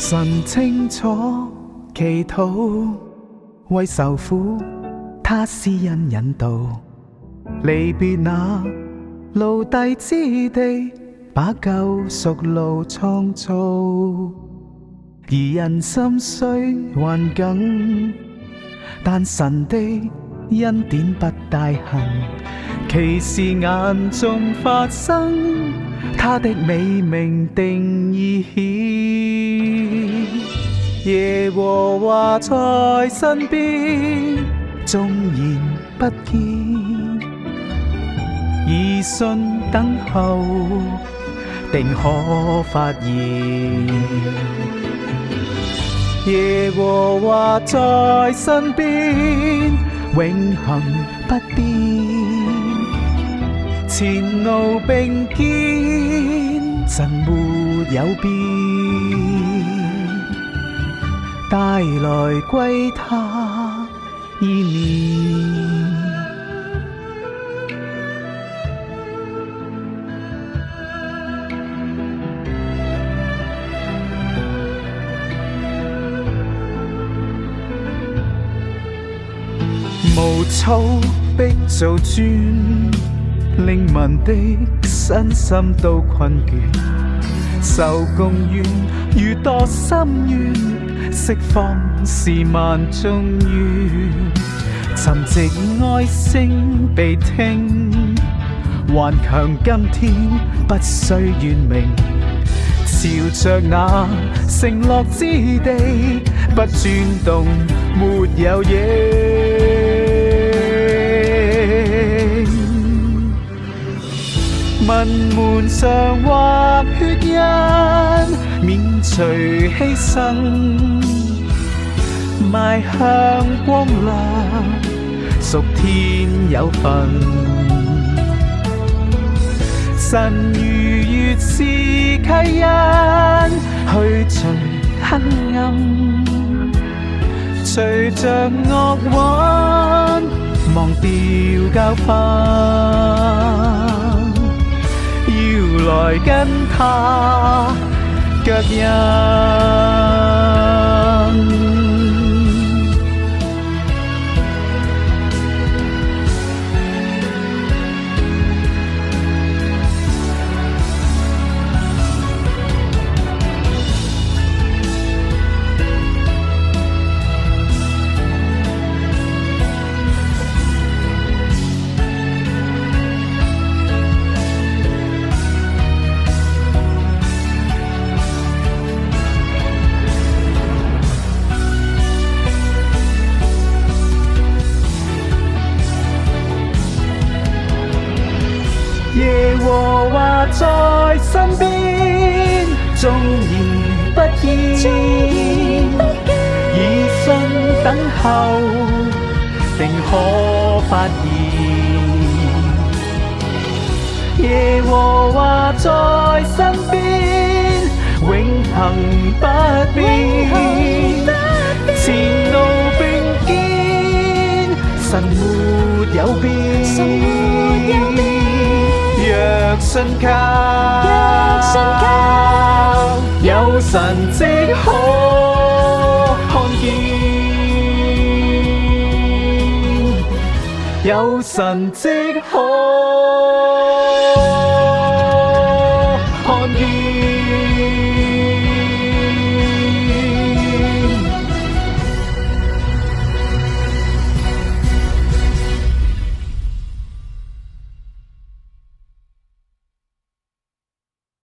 神清楚祈禱，為受苦他施恩引導，離別那奴隸之地，把救贖路創造。而人心雖頑梗，但神的恩典不大行，奇事眼中發生，他的美名定義顯。耶和華在身邊，縱然不見，以信等候，定可發現。耶和華在身邊，永恆不變，前路並肩，真沒有變，帶來歸他意念。無草逼做磚，令民的身心都困倦，受共怨如墮深淵，釋放是萬眾願，沉寂哀聲被聽，頑強今天不需怨命，朝着那承諾之地，不轉動沒有影。民門上畫血印，免除犧牲，邁向光亮，屬天有份。神逾越是契恩，去除黑暗，隨着惡運，忘掉教訓，要來跟他腳印。耶和華在身邊，縱然不見，以信等候，定可發現。耶和華在身邊，永恆不變，前路並肩，神沒有變。若信靠，有神蹟可看見，有神蹟可